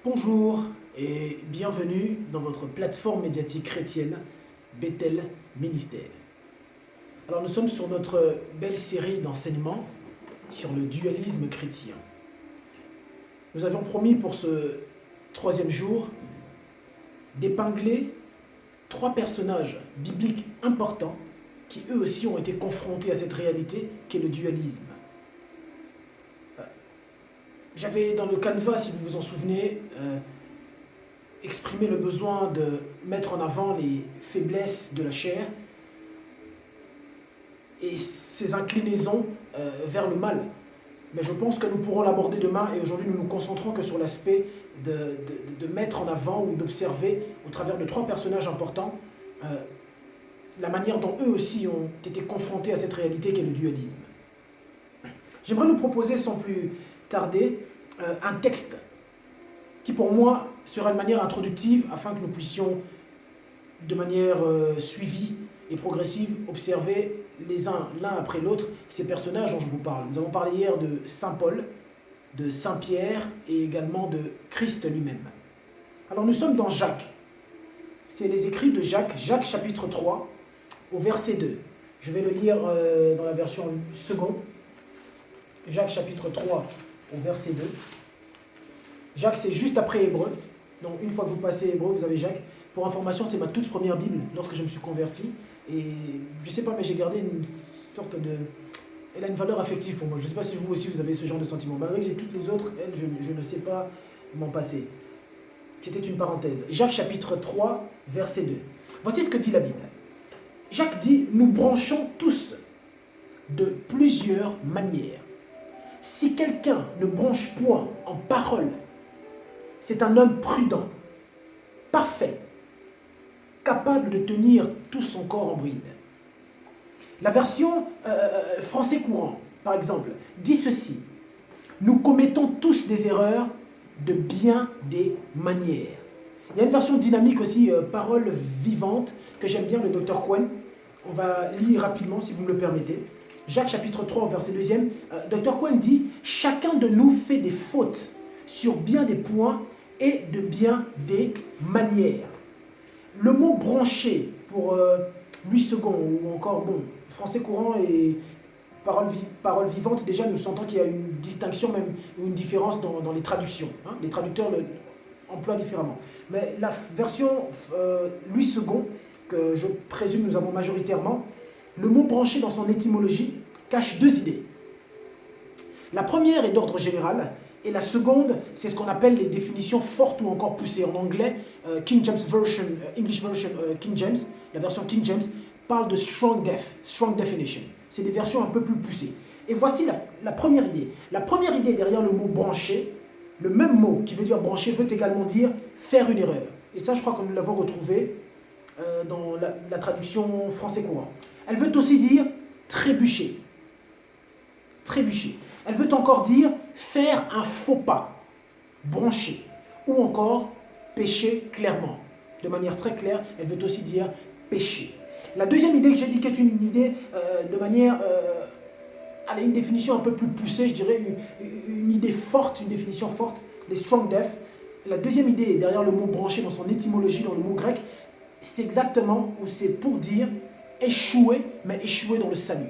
Bonjour et bienvenue dans votre plateforme médiatique chrétienne, Bethel Ministère. Alors nous sommes sur notre belle série d'enseignements sur le dualisme chrétien. Nous avions promis pour ce troisième jour d'épingler 3 personnages bibliques importants qui eux aussi ont été confrontés à cette réalité qu'est le dualisme. J'avais dans le canevas, si vous vous en souvenez, exprimé le besoin de mettre en avant les faiblesses de la chair et ses inclinaisons vers le mal. Mais je pense que nous pourrons l'aborder demain et aujourd'hui nous nous concentrons que sur l'aspect de mettre en avant ou d'observer au travers de 3 personnages importants la manière dont eux aussi ont été confrontés à cette réalité qu'est le dualisme. J'aimerais nous proposer sans plus tarder un texte qui pour moi sera une manière introductive afin que nous puissions de manière suivie et progressive observer l'un après l'autre ces personnages dont je vous parle. Nous avons parlé hier de Saint Paul, de Saint Pierre et également de Christ lui-même. Alors nous sommes dans Jacques. C'est les écrits de Jacques, Jacques chapitre 3 au verset 2. Je vais le lire dans la version seconde. Jacques chapitre 3 au verset 2. Jacques, c'est juste après Hébreu. Donc, une fois que vous passez Hébreu, vous avez Jacques. Pour information, c'est ma toute première Bible lorsque je me suis converti. Et je ne sais pas, mais j'ai gardé une sorte de... Elle a une valeur affective pour moi. Je ne sais pas si vous aussi, vous avez ce genre de sentiment. Malgré que j'ai toutes les autres, elles, je ne sais pas m'en passer. C'était une parenthèse. Jacques, chapitre 3, verset 2. Voici ce que dit la Bible. Jacques dit, « Nous branchons tous de plusieurs manières. Si quelqu'un ne bronche point en parole, c'est un homme prudent, parfait, capable de tenir tout son corps en bride. » La version français courant, par exemple, dit ceci. « Nous commettons tous des erreurs de bien des manières. » Il y a une version dynamique aussi, parole vivante, que j'aime bien, le Dr. Cohen. On va lire rapidement, si vous me le permettez. Jacques chapitre 3, verset 2, Dr. Cohen dit « Chacun de nous fait des fautes sur bien des points et de bien des manières. » Le mot « branché » pour Louis II ou encore, français courant et parole vivante, déjà nous sentons qu'il y a une distinction, même une différence dans les traductions. Les traducteurs l'emploient différemment. Mais la version Louis II, que je présume nous avons majoritairement, le mot branché dans son étymologie cache 2 idées. La première est d'ordre général et la seconde, c'est ce qu'on appelle les définitions fortes ou encore poussées. En anglais, King James Version, English Version King James, la version King James, parle de strong definition. C'est des versions un peu plus poussées. Et voici la première idée. La première idée derrière le mot branché, le même mot qui veut dire brancher veut également dire faire une erreur. Et ça, je crois que nous l'avons retrouvé dans la traduction français courant. Elle veut aussi dire trébucher. Trébucher. Elle veut encore dire faire un faux pas, brancher. Ou encore pécher clairement. De manière très claire, elle veut aussi dire pécher. La deuxième idée que j'ai dit qui est une idée de manière... une définition un peu plus poussée, je dirais une idée forte, une définition forte, les strong def. La deuxième idée derrière le mot brancher dans son étymologie, dans le mot grec, c'est exactement, ou c'est pour dire échouer, mais échouer dans le salut.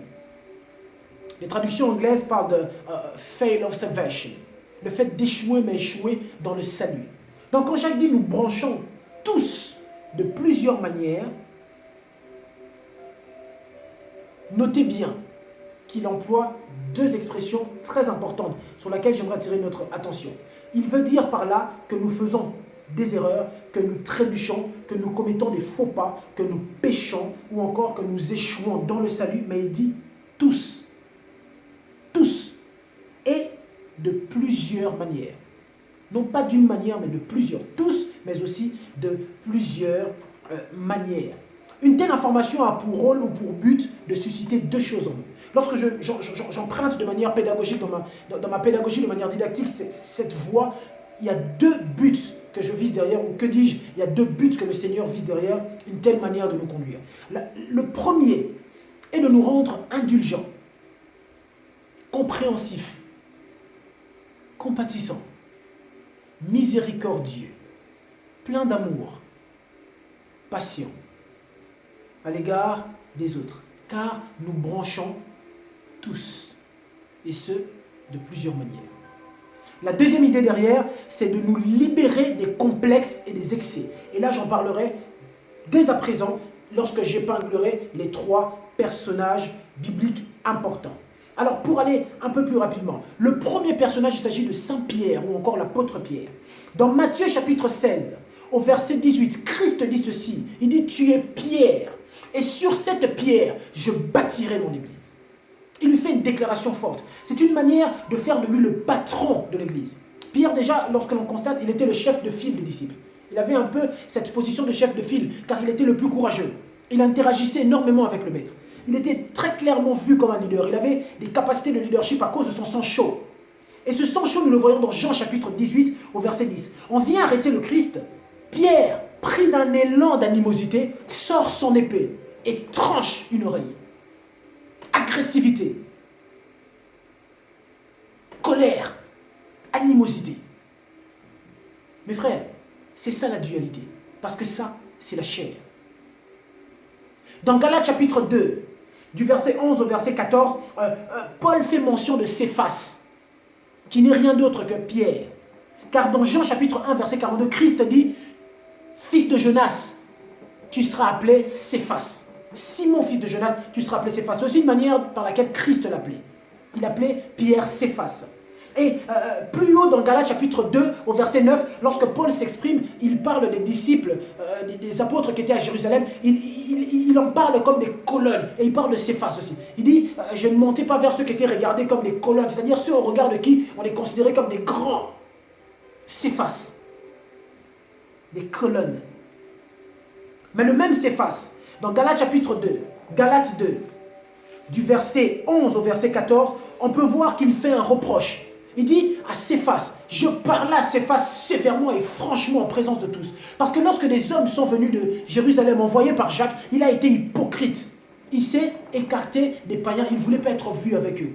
Les traductions anglaises parlent de fail of salvation, le fait d'échouer, mais échouer dans le salut. Donc quand Jacques dit nous branchons tous de plusieurs manières, notez bien qu'il emploie 2 expressions très importantes sur lesquelles j'aimerais attirer notre attention. Il veut dire par là que nous faisons des erreurs, que nous trébuchons, que nous commettons des faux pas, que nous péchons ou encore que nous échouons dans le salut, mais il dit tous. Tous. Et de plusieurs manières. Non pas d'une manière, mais de plusieurs. Tous, mais aussi de plusieurs manières. Une telle information a pour rôle ou pour but de susciter 2 choses en nous. Lorsque j'emprunte de manière pédagogique, dans ma pédagogie, de manière didactique, cette voie, il y a 2 buts que je vise derrière, ou que dis-je, il y a 2 buts que le Seigneur vise derrière une telle manière de nous conduire. Le premier est de nous rendre indulgents, compréhensifs, compatissants, miséricordieux, plein d'amour, patient à l'égard des autres, car nous branchons tous, et ce, de plusieurs manières. La deuxième idée derrière, c'est de nous libérer des complexes et des excès. Et là, j'en parlerai dès à présent, lorsque j'épinglerai les 3 personnages bibliques importants. Alors, pour aller un peu plus rapidement, le premier personnage, il s'agit de Saint Pierre, ou encore l'apôtre Pierre. Dans Matthieu chapitre 16, au verset 18, Christ dit ceci, il dit « Tu es Pierre, et sur cette pierre, je bâtirai mon église. » Il lui fait une déclaration forte. C'est une manière de faire de lui le patron de l'église. Pierre, déjà, lorsque l'on constate, il était le chef de file des disciples. Il avait un peu cette position de chef de file, car il était le plus courageux. Il interagissait énormément avec le maître. Il était très clairement vu comme un leader. Il avait des capacités de leadership à cause de son sang chaud. Et ce sang chaud, nous le voyons dans Jean chapitre 18, au verset 10. On vient arrêter le Christ. Pierre, pris d'un élan d'animosité, sort son épée et tranche une oreille. Agressivité, colère, animosité. Mes frères, c'est ça la dualité. Parce que ça, c'est la chair. Dans Galates chapitre 2, du verset 11 au verset 14, Paul fait mention de Céphas, qui n'est rien d'autre que Pierre. Car dans Jean chapitre 1, verset 42, Christ dit « Fils de Jonas, tu seras appelé Céphas. » Simon, fils de Jonas, tu seras appelé Céphas. C'est aussi une manière par laquelle Christ l'appelait. Il appelait Pierre Céphas. Et plus haut dans Galates chapitre 2, au verset 9, lorsque Paul s'exprime, il parle des disciples, des apôtres qui étaient à Jérusalem. Il en parle comme des colonnes. Et il parle de Céphas aussi. Il dit, je ne montais pas vers ceux qui étaient regardés comme des colonnes, c'est-à-dire ceux au regard de qui on les considérait comme des grands. Céphas. Des colonnes. Mais le même Céphas, dans Galates chapitre 2, Galates 2, du verset 11 au verset 14, on peut voir qu'il fait un reproche. Il dit à Céphas, je parlais à Céphas sévèrement et franchement en présence de tous. Parce que lorsque des hommes sont venus de Jérusalem envoyés par Jacques, il a été hypocrite. Il s'est écarté des païens, il ne voulait pas être vu avec eux.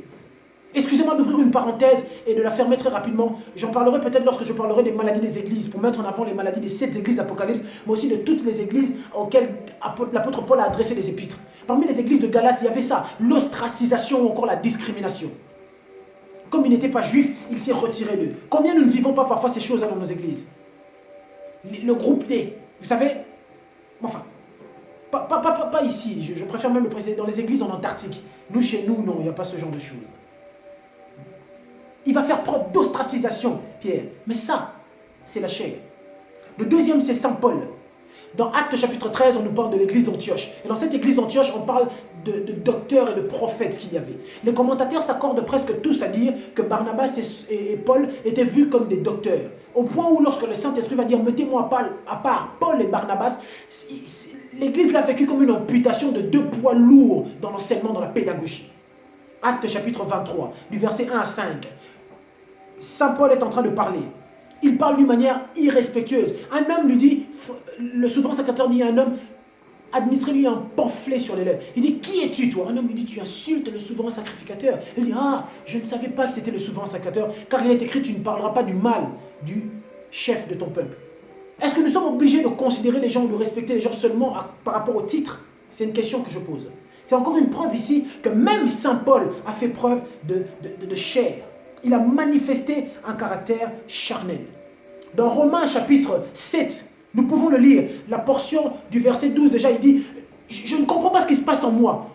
Excusez-moi d'ouvrir une parenthèse et de la fermer très rapidement. J'en parlerai peut-être lorsque je parlerai des maladies des églises, pour mettre en avant les maladies des 7 églises d'Apocalypse, mais aussi de toutes les églises auxquelles l'apôtre Paul a adressé des épîtres. Parmi les églises de Galates, il y avait ça, l'ostracisation ou encore la discrimination. Comme il n'était pas juif, il s'est retiré d'eux. Combien nous ne vivons pas parfois ces choses dans nos églises? Le groupe D, vous savez? Enfin, pas ici, je préfère même le préciser, dans les églises en Antarctique. Nous, chez nous, non, il n'y a pas ce genre de choses. Il va faire preuve d'ostracisation, Pierre. Mais ça, c'est la chair. Le deuxième, c'est Saint Paul. Dans Actes chapitre 13, on nous parle de l'église d'Antioche. Et dans cette église d'Antioche, on parle de docteurs et de prophètes qu'il y avait. Les commentateurs s'accordent presque tous à dire que Barnabas et Paul étaient vus comme des docteurs. Au point où lorsque le Saint-Esprit va dire « mettez-moi à part Paul et Barnabas », l'église l'a vécu comme une amputation de 2 poids lourds dans l'enseignement, dans la pédagogie. Actes chapitre 23, du verset 1 à 5. Saint Paul est en train de parler. Il parle d'une manière irrespectueuse. Un homme lui dit, le souverain sacrificateur dit à un homme, administrez-lui un pamphlet sur les lèvres. Il dit, qui es-tu toi? Un homme lui dit, tu insultes le souverain sacrificateur. Il dit, ah, je ne savais pas que c'était le souverain sacrificateur, car il est écrit, tu ne parleras pas du mal du chef de ton peuple. Est-ce que nous sommes obligés de considérer les gens ou de respecter les gens seulement par rapport au titre? C'est une question que je pose. C'est encore une preuve ici que même Saint Paul a fait preuve de chair. Il a manifesté un caractère charnel. Dans Romains chapitre 7, nous pouvons le lire. La portion du verset 12 déjà, il dit « Je ne comprends pas ce qui se passe en moi. »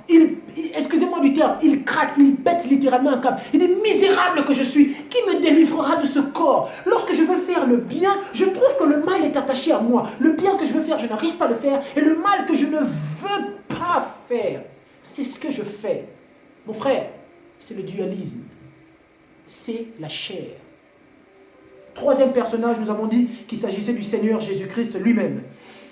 Excusez-moi du terme, il craque, il pète littéralement un câble. Il dit « Misérable que je suis, qui me délivrera de ce corps? Lorsque je veux faire le bien, je trouve que le mal est attaché à moi. Le bien que je veux faire, je n'arrive pas à le faire. Et le mal que je ne veux pas faire, c'est ce que je fais. » Mon frère, c'est le dualisme. C'est la chair. Troisième personnage, nous avons dit qu'il s'agissait du Seigneur Jésus-Christ lui-même.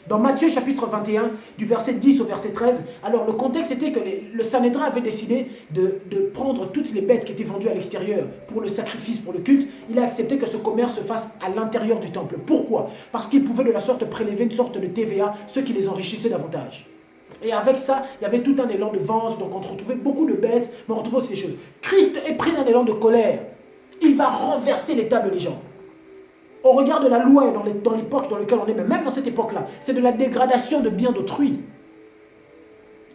Dans Matthieu chapitre 21, du verset 10 au verset 13, alors le contexte était que le Sanhédrin avait décidé de prendre toutes les bêtes qui étaient vendues à l'extérieur pour le sacrifice, pour le culte. Il a accepté que ce commerce se fasse à l'intérieur du temple. Pourquoi? Parce qu'il pouvait de la sorte prélever une sorte de TVA, ce qui les enrichissait davantage. Et avec ça, il y avait tout un élan de vengeance, donc on retrouvait beaucoup de bêtes, mais on retrouvait aussi des choses. Christ est pris d'un élan de colère. Il va renverser les tables des gens. au regard de la loi et dans l'époque dans laquelle on est, mais même dans cette époque-là, c'est de la dégradation de biens d'autrui.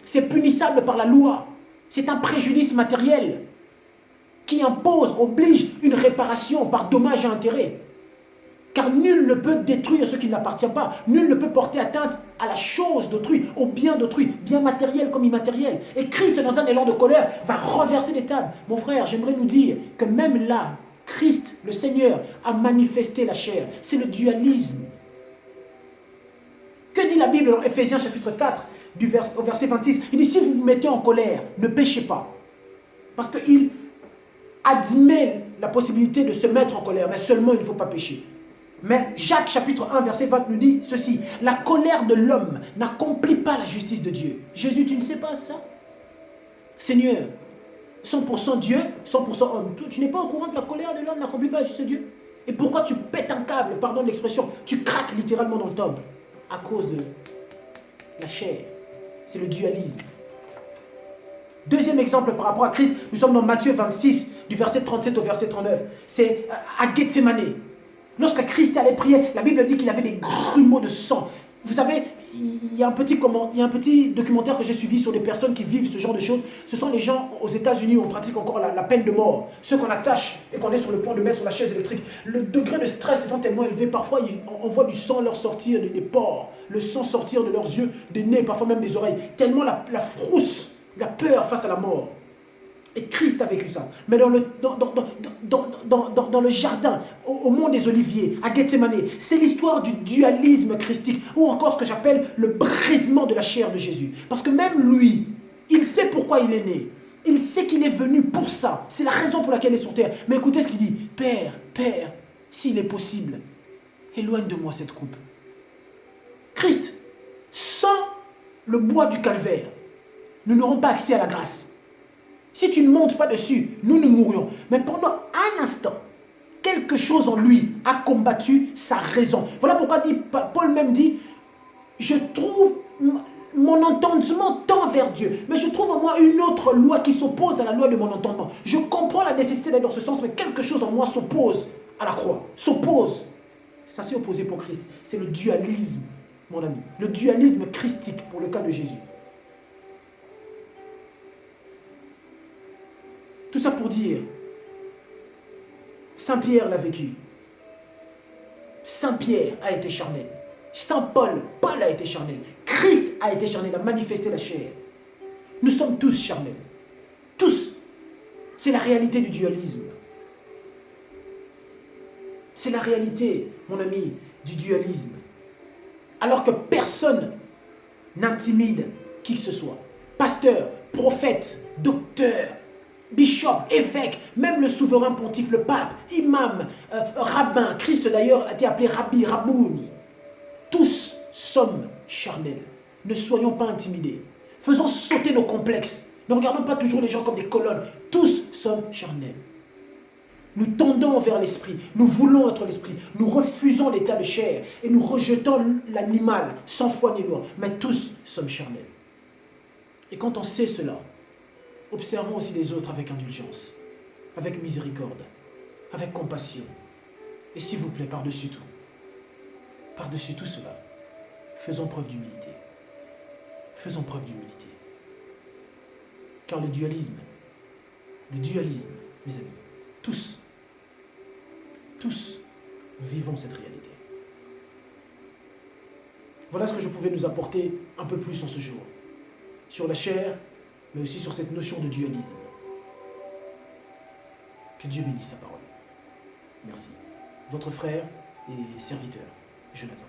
C'est punissable par la loi. C'est un préjudice matériel qui impose, oblige une réparation par dommage et intérêt. Car nul ne peut détruire ce qui ne l'appartient pas. Nul ne peut porter atteinte à la chose d'autrui, au bien d'autrui, bien matériel comme immatériel. Et Christ, dans un élan de colère, va renverser les tables. Mon frère, j'aimerais nous dire que même là, Christ, le Seigneur, a manifesté la chair. C'est le dualisme. Que dit la Bible dans Ephésiens chapitre 4, au verset 26? Il dit, si vous vous mettez en colère, ne péchez pas. Parce qu'il admet la possibilité de se mettre en colère, mais seulement il ne faut pas pécher. Mais Jacques chapitre 1 verset 20 nous dit ceci: la colère de l'homme n'accomplit pas la justice de Dieu. Jésus, tu ne sais pas ça? Seigneur, 100% Dieu, 100% homme. Tu n'es pas au courant que la colère de l'homme n'accomplit pas la justice de Dieu? Et pourquoi tu pètes un câble, pardon de l'expression, tu craques littéralement dans le temple? À cause de la chair. C'est le dualisme. Deuxième exemple par rapport à Christ, nous sommes dans Matthieu 26, du verset 37 au verset 39. C'est à Gethsémané. Lorsque Christ allait prier, la Bible dit qu'il avait des grumeaux de sang. Vous savez, il y a un petit documentaire que j'ai suivi sur des personnes qui vivent ce genre de choses. Ce sont les gens aux États-Unis où on pratique encore la peine de mort. Ceux qu'on attache et qu'on est sur le point de mettre sur la chaise électrique. Le degré de stress étant tellement élevé, parfois on voit du sang leur sortir des pores, le sang sortir de leurs yeux, des nez, parfois même des oreilles. Tellement la frousse, la peur face à la mort. Et Christ a vécu ça. Mais dans le jardin, au mont des Oliviers, à Gethsémané, c'est l'histoire du dualisme christique, ou encore ce que j'appelle le brisement de la chair de Jésus. Parce que même lui, il sait pourquoi il est né. Il sait qu'il est venu pour ça. C'est la raison pour laquelle il est sur terre. Mais écoutez ce qu'il dit. Père, s'il est possible, éloigne de moi cette coupe. Christ, sans le bois du calvaire, nous n'aurons pas accès à la grâce. Si tu ne montes pas dessus, nous mourrions. Mais pendant un instant, quelque chose en lui a combattu sa raison. Voilà pourquoi Paul même dit, je trouve mon entendement tend vers Dieu, mais je trouve en moi une autre loi qui s'oppose à la loi de mon entendement. Je comprends la nécessité d'aller dans ce sens, mais quelque chose en moi s'oppose à la croix, s'oppose. Ça s'est opposé pour Christ. C'est le dualisme, mon ami. Le dualisme christique pour le cas de Jésus. Tout ça pour dire, Saint Pierre l'a vécu. Saint Pierre a été charnel. Saint Paul a été charnel. Christ a été charnel, a manifesté la chair. Nous sommes tous charnels. Tous. C'est la réalité du dualisme. C'est la réalité, mon ami, du dualisme. Alors que personne n'intimide qui que ce soit. Pasteur, prophète, docteur, bishop, évêque, même le souverain pontife, le pape, imam, rabbin, Christ d'ailleurs a été appelé Rabbi, Rabbouni. Tous sommes charnels. Ne soyons pas intimidés. Faisons sauter nos complexes. Ne regardons pas toujours les gens comme des colonnes. Tous sommes charnels. Nous tendons vers l'esprit. Nous voulons être l'esprit. Nous refusons l'état de chair et nous rejetons l'animal sans foi ni loi. Mais tous sommes charnels. Et quand on sait cela, observons aussi les autres avec indulgence, avec miséricorde, avec compassion. Et s'il vous plaît, par-dessus tout cela, faisons preuve d'humilité. Faisons preuve d'humilité. Car le dualisme, mes amis, tous, nous vivons cette réalité. Voilà ce que je pouvais nous apporter un peu plus en ce jour, sur la chair, mais aussi sur cette notion de dualisme. Que Dieu bénisse sa parole. Merci. Votre frère et serviteur, Jonathan.